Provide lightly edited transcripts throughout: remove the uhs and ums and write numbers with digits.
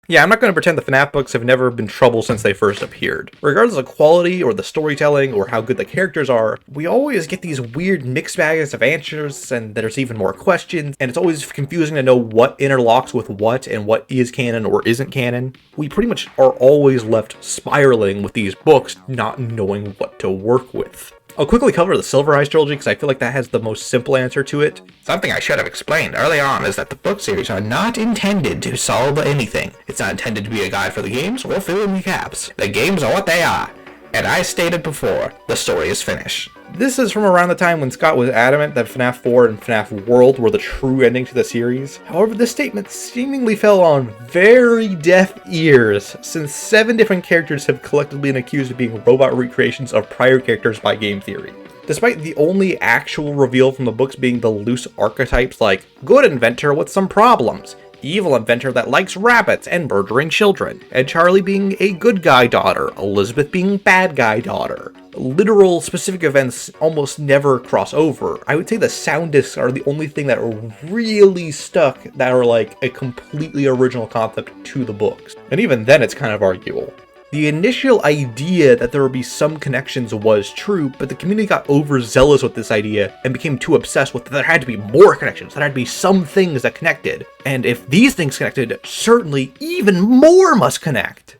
Yeah, I'm not going to pretend the FNaF books have never been trouble since they first appeared. Regardless of quality or the storytelling or how good the characters are, we always get these weird mixed bags of answers, and there's even more questions, and it's always confusing to know what interlocks with what and what is canon or isn't canon. We pretty much are always left spiraling with these books, not knowing what to work with. I'll quickly cover the Silver Eyes trilogy because I feel like that has the most simple answer to it. Something I should have explained early on is that the book series are not intended to solve anything. It's not intended to be a guide for the games or fill in recaps. The games are what they are. And I stated before, the story is finished. This is from around the time when Scott was adamant that FNaF 4 and FNaF World were the true ending to the series. However, this statement seemingly fell on very deaf ears, since 7 different characters have collectively been accused of being robot recreations of prior characters by game theory. Despite the only actual reveal from the books being the loose archetypes like good inventor with some problems, evil inventor that likes rabbits and murdering children, and Charlie being a good guy daughter, Elizabeth being bad guy daughter. Literal specific events almost never cross over. I would say the sound discs are the only thing that are really stuck that are like a completely original concept to the books. And even then it's kind of arguable. The initial idea that there would be some connections was true, but the community got overzealous with this idea and became too obsessed with that there had to be more connections, there had to be some things that connected. And if these things connected, certainly even more must connect.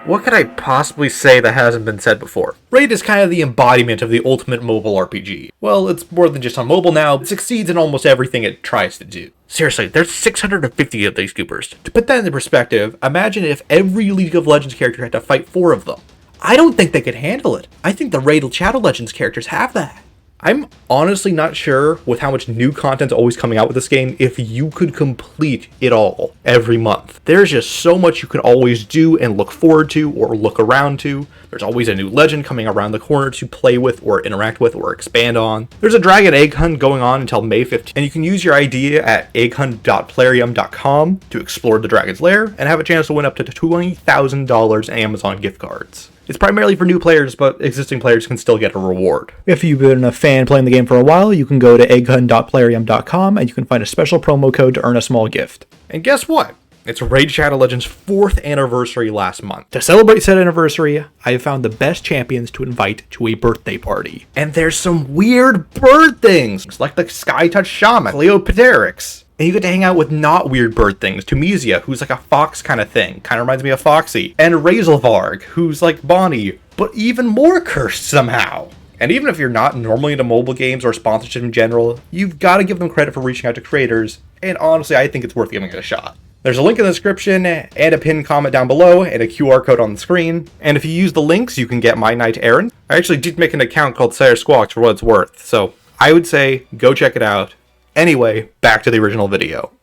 What could I possibly say that hasn't been said before? Raid is kind of the embodiment of the ultimate mobile RPG. Well, it's more than just on mobile now, it succeeds in almost everything it tries to do. Seriously, there's 650 of these goopers. To put that into perspective, imagine if every League of Legends character had to fight 4 of them. I don't think they could handle it. I think the Raid Shadow Legends characters have that. I'm honestly not sure, with how much new content's always coming out with this game, if you could complete it all every month. There's just so much you can always do and look forward to or look around to. There's always a new legend coming around the corner to play with or interact with or expand on. There's a dragon egg hunt going on until May 15th, and you can use your idea at egghunt.plarium.com to explore the dragon's lair and have a chance to win up to $20,000 in Amazon gift cards. It's primarily for new players, but existing players can still get a reward. If you've been a fan playing the game for a while, you can go to egghunt.plarium.com and you can find a special promo code to earn a small gift. And guess what? It's Raid Shadow Legends' 4th anniversary last month. To celebrate said anniversary, I have found the best champions to invite to a birthday party. And there's some weird bird things, like the Sky-Touch Shaman, Cleopteryx. And you get to hang out with not weird bird things. Tumisia, who's like a fox kind of thing. Kind of reminds me of Foxy. And Razelvarg, who's like Bonnie, but even more cursed somehow. And even if you're not normally into mobile games or sponsorship in general, you've got to give them credit for reaching out to creators. And honestly, I think it's worth giving it a shot. There's a link in the description and a pinned comment down below and a QR code on the screen. And if you use the links, you can get my knight errand. I actually did make an account called Sayer Squawks for what it's worth. So I would say go check it out. Anyway, back to the original video.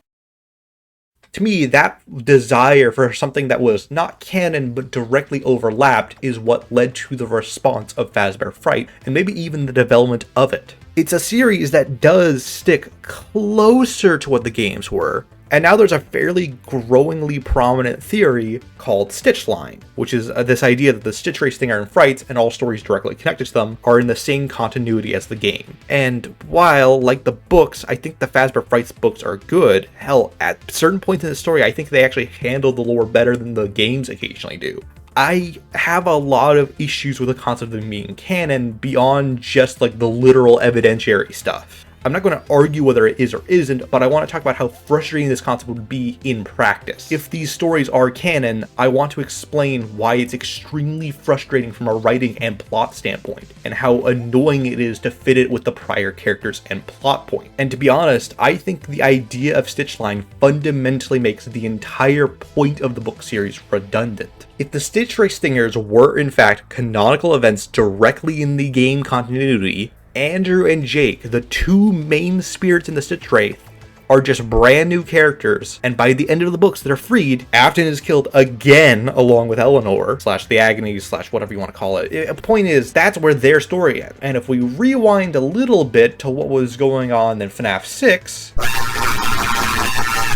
To me, that desire for something that was not canon but directly overlapped is what led to the response of Fazbear Fright, and maybe even the development of it. It's a series that does stick closer to what the games were, and now there's a fairly growingly prominent theory called Stitchline, which is this idea that the Stitch Ray Stinger and Frights, and all stories directly connected to them, are in the same continuity as the game. And while, like the books, I think the Fazbear Frights books are good, hell, at certain points in the story, I think they actually handle the lore better than the games occasionally do. I have a lot of issues with the concept of them being canon beyond just like the literal evidentiary stuff. I'm not going to argue whether it is or isn't, but I want to talk about how frustrating this concept would be in practice. If these stories are canon, I want to explain why it's extremely frustrating from a writing and plot standpoint, and how annoying it is to fit it with the prior characters and plot point. And to be honest, I think the idea of Stitchline fundamentally makes the entire point of the book series redundant. If the Stitch Ray Stingers were in fact canonical events directly in the game continuity, Andrew and Jake, the 2 main spirits in the Stitch Wraith, are just brand new characters, and by the end of the books they're freed. Afton is killed again along with Eleanor, / the Agonies, / whatever you want to call it. The point is, that's where their story ends. And if we rewind a little bit to what was going on in FNaF 6,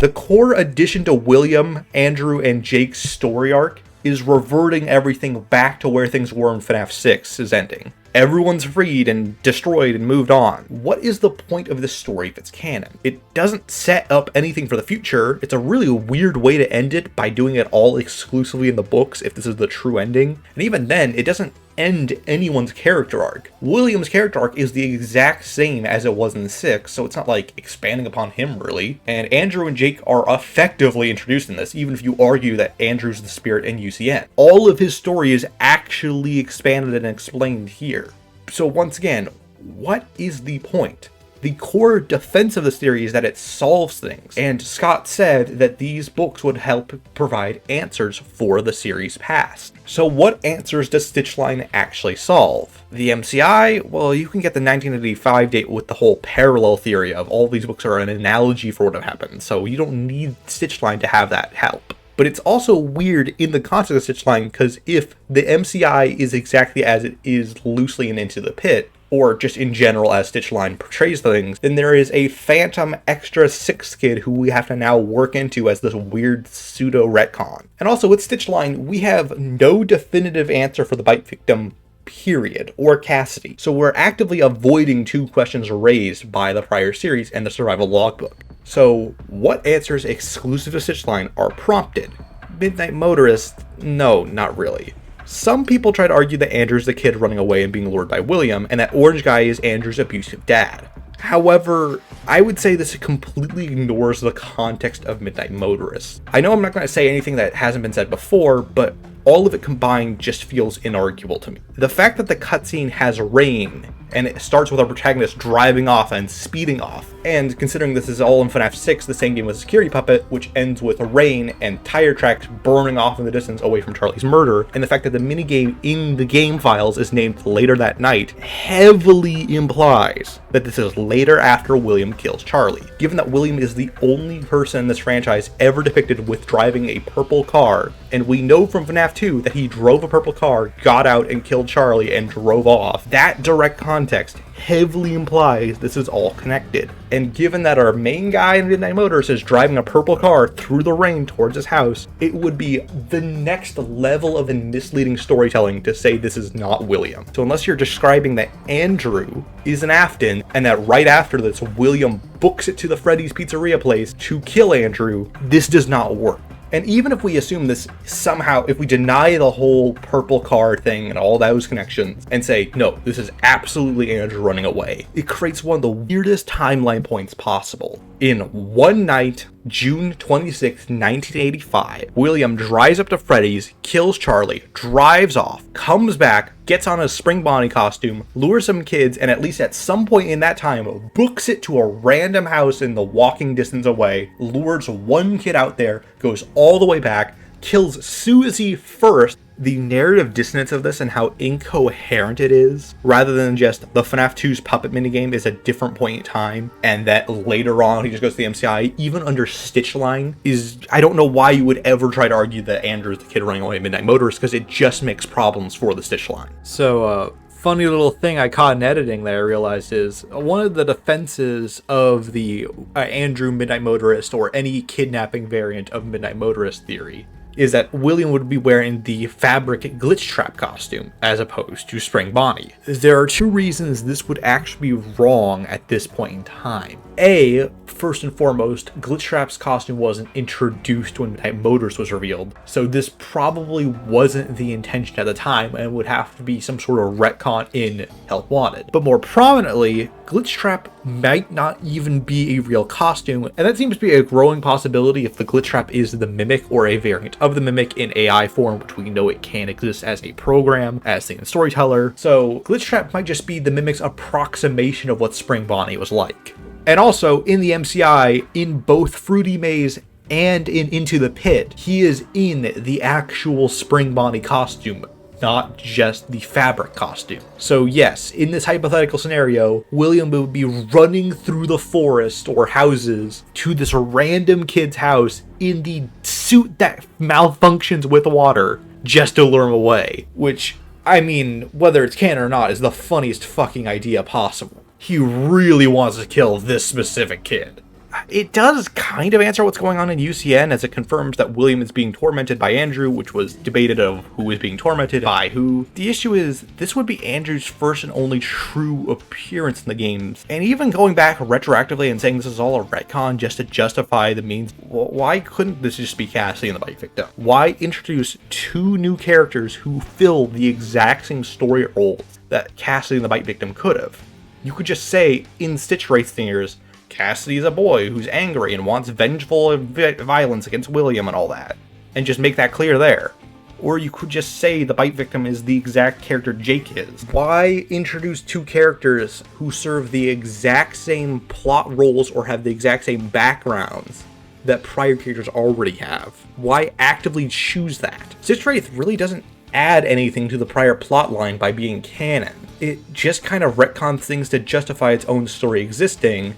the core addition to William, Andrew, and Jake's story arc is reverting everything back to where things were in FNaF 6's ending. everyone's freed and destroyed and moved on. What is the point of this story if it's canon? It doesn't set up anything for the future. It's a really weird way to end it by doing it all exclusively in the books if this is the true ending. And even then, it doesn't end anyone's character arc. William's character arc is the exact same as it was in 6, so it's not like expanding upon him really. And Andrew and Jake are effectively introduced in this, even if you argue that Andrew's the spirit in UCN. All of his story is actually expanded and explained here. So once again, what is the point? The core defense of this theory is that it solves things, and Scott said that these books would help provide answers for the series past. So what answers does Stitchline actually solve? The MCI? Well, you can get the 1985 date with the whole parallel theory of all these books are an analogy for what have happened, so you don't need Stitchline to have that help. But it's also weird in the context of Stitchline, because if the MCI is exactly as it is loosely in Into the Pit, or just in general as Stitchline portrays things, then there is a phantom extra 6th kid who we have to now work into as this weird pseudo-retcon. And also with Stitchline, we have no definitive answer for the bite victim, period, or Cassidy. So we're actively avoiding 2 questions raised by the prior series and the survival logbook. So what answers exclusive to Stitchline are prompted? Midnight Motorist? No, not really. Some people try to argue that Andrew's the kid running away and being lured by William, and that Orange Guy is Andrew's abusive dad. However, I would say this completely ignores the context of Midnight Motorist. I know I'm not going to say anything that hasn't been said before, but all of it combined just feels inarguable to me. The fact that the cutscene has rain, and it starts with our protagonist driving off and speeding off, and considering this is all in FNaF 6, the same game with Security Puppet, which ends with rain and tire tracks burning off in the distance away from Charlie's murder, and the fact that the minigame in the game files is named Later That Night, heavily implies that this is later after William kills Charlie. Given that William is the only person in this franchise ever depicted with driving a purple car, and we know from FNaF 2 that he drove a purple car, got out and killed Charlie and drove off, that direct context heavily implies this is all connected. And given that our main guy in Midnight Motorist is driving a purple car through the rain towards his house, it would be the next level of misleading storytelling to say this is not William. So unless you're describing that Andrew is an Afton, and that right after this William books it to the Freddy's Pizzeria place to kill Andrew, this does not work. And even if we assume this somehow, if we deny the whole purple car thing and all those connections and say, no, this is absolutely Andrew running away, it creates one of the weirdest timeline points possible. In one night, June 26, 1985, William drives up to Freddy's, kills Charlie, drives off, comes back, gets on a Spring Bonnie costume, lures some kids, and at least at some point in that time, books it to a random house in the walking distance away, lures one kid out there, goes all the way back, kills Susie first. The narrative dissonance of this and how incoherent it is, rather than just the FNaF 2's puppet minigame is a different point in time, and that later on he just goes to the MCI, even under Stitchline, is, I don't know why you would ever try to argue that Andrew's the kid running away at Midnight Motorist, because it just makes problems for the Stitchline. So, funny little thing I caught in editing that I realized is one of the defenses of the Andrew Midnight Motorist, or any kidnapping variant of Midnight Motorist theory, is that William would be wearing the fabric glitch trap costume as opposed to Spring Bonnie. There are 2 reasons this would actually be wrong at this point in time. A, first and foremost, Glitch Trap's costume wasn't introduced when Midnight Motorist was revealed, so this probably wasn't the intention at the time and would have to be some sort of retcon in Help Wanted. But more prominently, Glitch Trap might not even be a real costume, and that seems to be a growing possibility if the Glitch Trap is the Mimic or a variant of the Mimic in AI form, which we know it can exist as a program, as the storyteller. So Glitch Trap might just be the Mimic's approximation of what Spring Bonnie was like. And also, in the MCI, in both Fruity Maze and in Into the Pit, he is in the actual Spring Bonnie costume, not just the fabric costume. So yes, in this hypothetical scenario, William would be running through the forest or houses to this random kid's house in the suit that malfunctions with water just to lure him away. Which, I mean, whether it's canon or not, is the funniest fucking idea possible. He really wants to kill this specific kid. It does kind of answer what's going on in UCN, as it confirms that William is being tormented by Andrew, which was debated of who is being tormented by who. The issue is, this would be Andrew's first and only true appearance in the games, and even going back retroactively and saying this is all a retcon just to justify the means, well, why couldn't this just be Cassidy and the Bite Victim? Why introduce two new characters who fill the exact same story roles that Cassidy and the Bite Victim could have? You could just say, in Stitch Race Stingers, Cassidy is a boy who's angry and wants vengeful violence against William and all that, and just make that clear there. Or you could just say the Bite Victim is the exact character Jake is. Why introduce two characters who serve the exact same plot roles or have the exact same backgrounds that prior characters already have? Why actively choose that? Stitch Wraith really doesn't add anything to the prior plotline by being canon. It just kind of retcons things to justify its own story existing,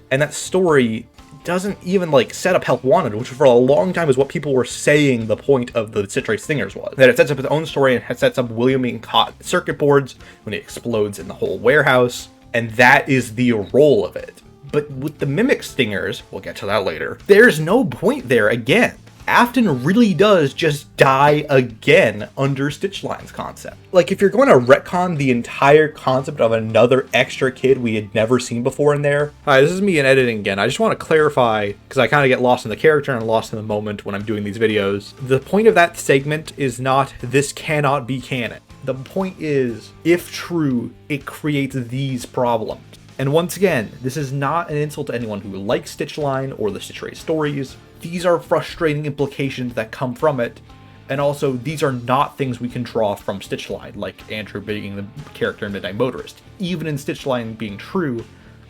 and that story doesn't even set up Help Wanted, which for a long time is what people were saying the point of the Stitch Race Stingers was. That it sets up its own story and it sets up William being caught in circuit boards when it explodes in the whole warehouse, and that is the role of it. But with the Mimic Stingers, we'll get to that later, there's no point there again. Afton really does just die again under Stitchline's concept. If you're going to retcon the entire concept of another extra kid we had never seen before in there. Hi, this is me in editing again. I just want to clarify, because I kind of get lost in the character and lost in the moment when I'm doing these videos. The point of that segment is not, this cannot be canon. The point is, if true, it creates these problems. And once again, this is not an insult to anyone who likes Stitchline or the Stitch Race stories. These are frustrating implications that come from it, and also these are not things we can draw from Stitchline, like Andrew being the character in Midnight Motorist. Even in Stitchline being true,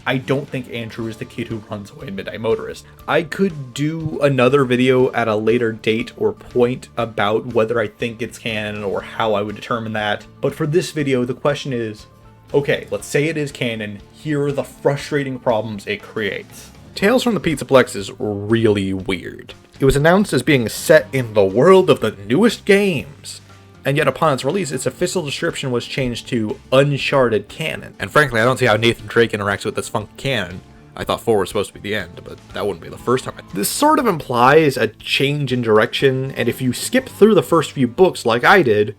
I don't think Andrew is the kid who runs away in Midnight Motorist. I could do another video at a later date or point about whether I think it's canon or how I would determine that, but for this video the question is, okay, let's say it is canon, here are the frustrating problems it creates. Tales from the Pizzaplex is really weird. It was announced as being set in the world of the newest games, and yet upon its release, its official description was changed to Uncharted Canon. And frankly, I don't see how Nathan Drake interacts with this funky canon. I thought 4 was supposed to be the end, but that wouldn't be the first time. This sort of implies a change in direction, and if you skip through the first few books like I did,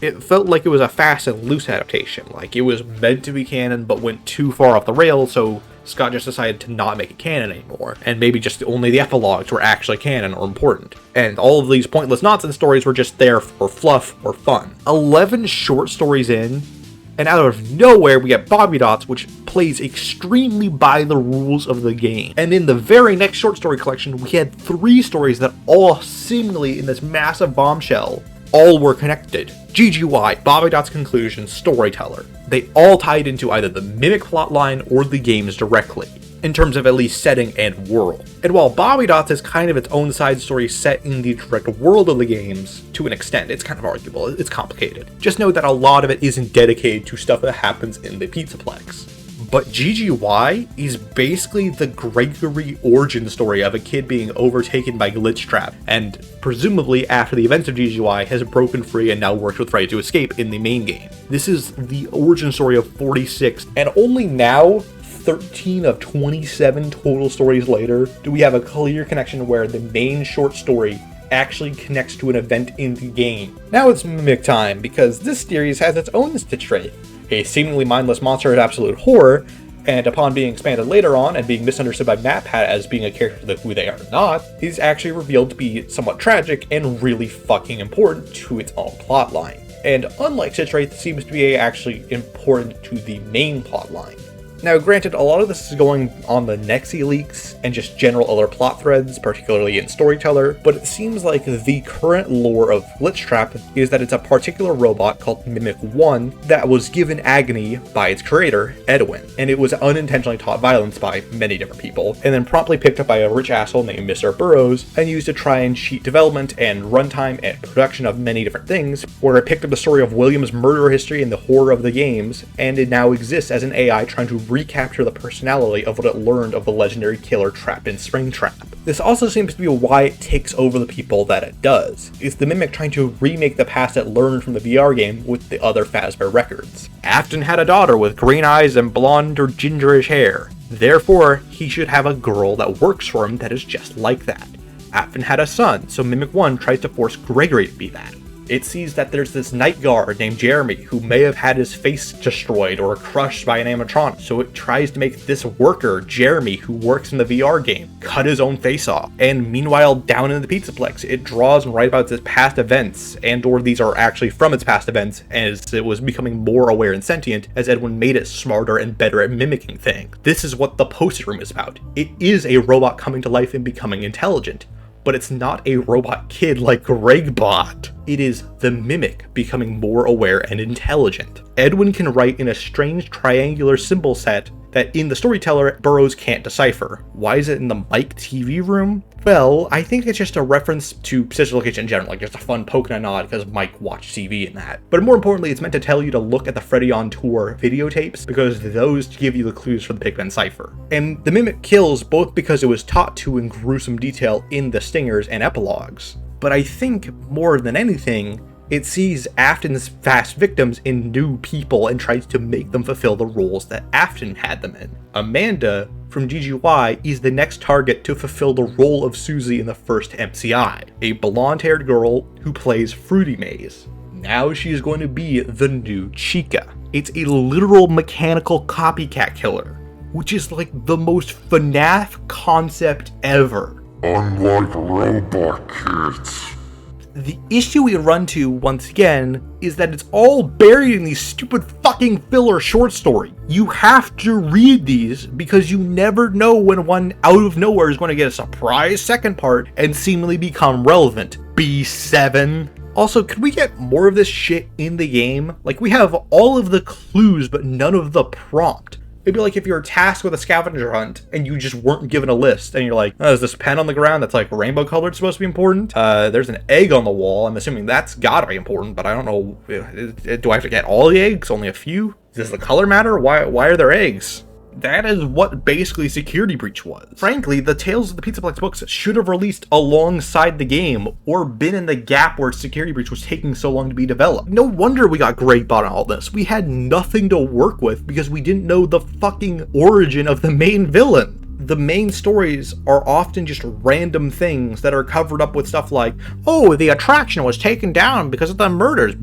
it felt like it was a fast and loose adaptation. Like it was meant to be canon, but went too far off the rails, so Scott just decided to not make it canon anymore, and maybe just only the epilogues were actually canon or important. And all of these pointless nonsense stories were just there for fluff or fun. 11 short stories in, and out of nowhere we get Bobby Dots, which plays extremely by the rules of the game. And in the very next short story collection, we had 3 stories that all seemingly in this massive bombshell all were connected. GGY, Bobby Dot's Conclusion, Storyteller. They all tied into either the Mimic plotline or the games directly, in terms of at least setting and world. And while Bobby Dots is kind of its own side story set in the direct world of the games, to an extent, it's kind of arguable, it's complicated. Just know that a lot of it isn't dedicated to stuff that happens in the Pizzaplex. But GGY is basically the Gregory origin story of a kid being overtaken by Glitchtrap, and presumably after the events of GGY has broken free and now works with Freddy to escape in the main game. This is the origin story of 46, and only now, 13 of 27 total stories later, do we have a clear connection where the main short story actually connects to an event in the game. Now it's Mimic time, because this series has its own Stitch Wraith, a seemingly mindless monster of absolute horror, and upon being expanded later on and being misunderstood by MatPat as being a character who they are not, is actually revealed to be somewhat tragic and really fucking important to its own plotline. And unlike Stitch Wraith, seems to be actually important to the main plotline. Now granted, a lot of this is going on the Nexi leaks and just general other plot threads, particularly in Storyteller, but it seems like the current lore of Glitchtrap is that it's a particular robot called Mimic 1 that was given agony by its creator, Edwin, and it was unintentionally taught violence by many different people, and then promptly picked up by a rich asshole named Mr. Burroughs and used to try and cheat development and runtime and production of many different things, where it picked up the story of William's murder history and the horror of the games, and it now exists as an AI trying to recapture the personality of what it learned of the legendary killer trapped in Springtrap. This also seems to be why it takes over the people that it does. It's the Mimic trying to remake the past it learned from the VR game with the other Fazbear records. Afton had a daughter with green eyes and blonde or gingerish hair. Therefore, he should have a girl that works for him that is just like that. Afton had a son, so Mimic 1 tries to force Gregory to be that. It sees that there's this night guard named Jeremy who may have had his face destroyed or crushed by an animatronic, so it tries to make this worker, Jeremy, who works in the VR game, cut his own face off. And meanwhile, down in the Pizzaplex, it draws and writes about its past events, and or these are actually from its past events, as it was becoming more aware and sentient as Edwin made it smarter and better at mimicking things. This is what the poster room is about. It is a robot coming to life and becoming intelligent. But it's not a robot kid like Gregbot. It is the Mimic becoming more aware and intelligent. Edwin can write in a strange triangular symbol set that in the Storyteller, Burroughs can't decipher. Why is it in the Mike TV room? Well, I think it's just a reference to Stitch Location in general, like just a fun poke and a nod because Mike watched TV in that. But more importantly, it's meant to tell you to look at the Freddy on Tour videotapes because those give you the clues for the Pigpen cipher. And the Mimic kills both because it was taught to in gruesome detail in the stingers and epilogues. But I think more than anything, it sees Afton's fast victims in new people and tries to make them fulfill the roles that Afton had them in. Amanda from GGY is the next target to fulfill the role of Susie in the first MCI, a blonde-haired girl who plays Fruity Maze. Now she is going to be the new Chica. It's a literal mechanical copycat killer, which is like the most FNaF concept ever. Unlike robot kids. The issue we run to, once again, is that it's all buried in these stupid fucking filler short story. You have to read these because you never know when one out of nowhere is going to get a surprise second part and seemingly become relevant. B7. Also, could we get more of this shit in the game? Like, we have all of the clues but none of the prompt. It'd be like if you're tasked with a scavenger hunt and you just weren't given a list and you're like, oh, is this pen on the ground that's like rainbow colored supposed to be important? There's an egg on the wall. I'm assuming that's gotta be important, but I don't know. Do I have to get all the eggs? Only a few? Does the color matter? Why are there eggs? That is what basically Security Breach was. Frankly, the Tales of the Pizzaplex books should have released alongside the game, or been in the gap where Security Breach was taking so long to be developed. No wonder we got Gregbot on all this. We had nothing to work with because we didn't know the fucking origin of the main villain. The main stories are often just random things that are covered up with stuff like, oh, the attraction was taken down because of the murders.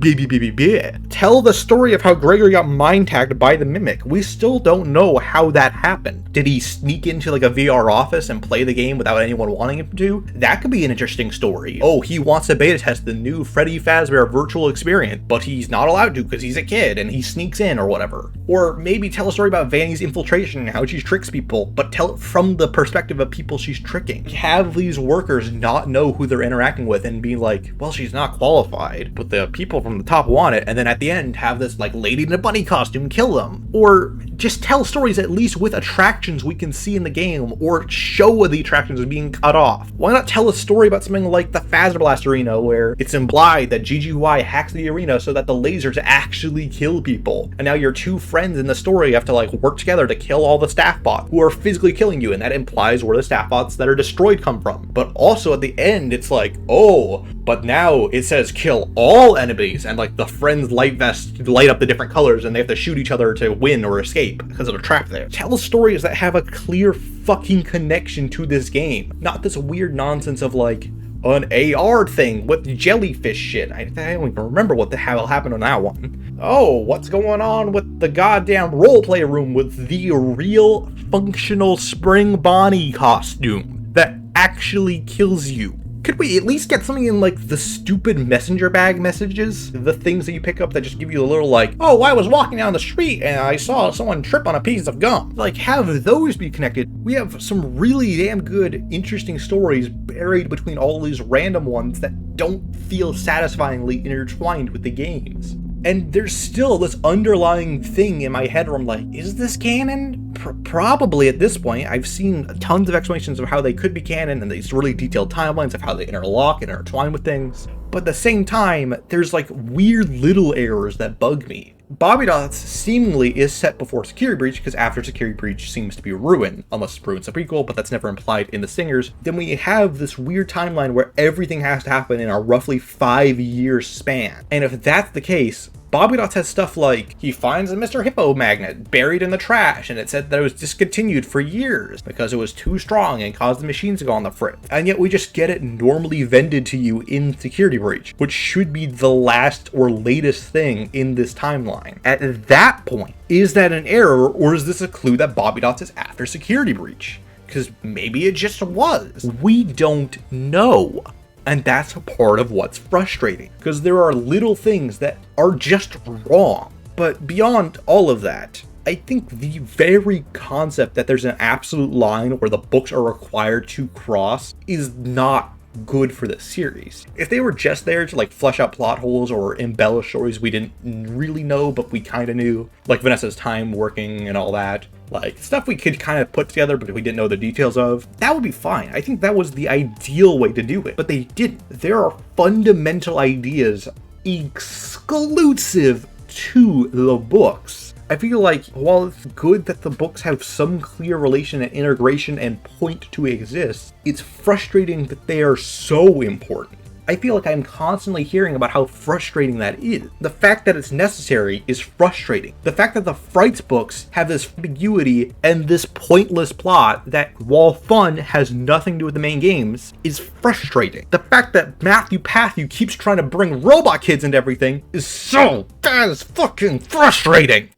Tell the story of how Gregory got mind tagged by the Mimic. We still don't know how that happened. Did he sneak into like a VR office and play the game without anyone wanting him to? That could be an interesting story. Oh, he wants to beta test the new Freddy Fazbear virtual experience, but he's not allowed to because he's a kid and he sneaks in or whatever. Or maybe tell a story about Vanny's infiltration and how she tricks people, but tell it from the perspective of people she's tricking. Have these workers not know who they're interacting with and be like, well, she's not qualified, but the people from the top want it, and then at the end have this like lady in a bunny costume kill them. Or just tell stories at least with attractions we can see in the game, or show the attractions as being cut off. Why not tell a story about something like the Phasma Blast Arena where it's implied that GGY hacks the arena so that the lasers actually kill people, and now your two friends in the story have to like work together to kill all the staff bots who are physically killing you, and that implies where the staff bots that are destroyed come from. But also at the end it's like, oh, but now it says kill all enemies, and like the friends light vests light up the different colors and they have to shoot each other to win or escape because of a trap there. Tell stories that have a clear fucking connection to this game, not this weird nonsense of like an AR thing with jellyfish shit. I don't even remember what the hell happened on that one. Oh, what's going on with the goddamn roleplay room with the real functional Spring Bonnie costume that actually kills you? Could we at least get something in like the stupid messenger bag messages? The things that you pick up that just give you a little like, oh, I was walking down the street and I saw someone trip on a piece of gum. Like, have those be connected. We have some really damn good, interesting stories buried between all these random ones that don't feel satisfyingly intertwined with the games. And there's still this underlying thing in my head where I'm like, is this canon? Probably at this point. I've seen tons of explanations of how they could be canon and these really detailed timelines of how they interlock and intertwine with things. But at the same time, there's like weird little errors that bug me. Bobby Dots seemingly is set before Security Breach because after Security Breach seems to be Ruin, unless Ruin's a prequel, but that's never implied in the Singers. Then we have this weird timeline where everything has to happen in a roughly 5-year span. And if that's the case, Bobby Dots has stuff like, he finds a Mr. Hippo magnet buried in the trash, and it said that it was discontinued for years because it was too strong and caused the machines to go on the fritz. And yet we just get it normally vended to you in Security Breach, which should be the last or latest thing in this timeline. At that point, is that an error, or is this a clue that Bobby Dots is after Security Breach? Because maybe it just was. We don't know. And that's a part of what's frustrating, because there are little things that are just wrong. But beyond all of that, I think the very concept that there's an absolute line where the books are required to cross is not good for the series. If they were just there to like flesh out plot holes or embellish stories we didn't really know but we kind of knew, like Vanessa's time working and all that, like stuff we could kind of put together but we didn't know the details of, that would be fine. I think that was the ideal way to do it, but they didn't. There are fundamental ideas exclusive to the books. I feel like while it's good that the books have some clear relation and integration and point to exist, it's frustrating that they are so important. I feel like I'm constantly hearing about how frustrating that is. The fact that it's necessary is frustrating. The fact that the Frights books have this ambiguity and this pointless plot that, while fun, has nothing to do with the main games, is frustrating. The fact that Matthew Patthew keeps trying to bring robot kids into everything is so, that is fucking frustrating.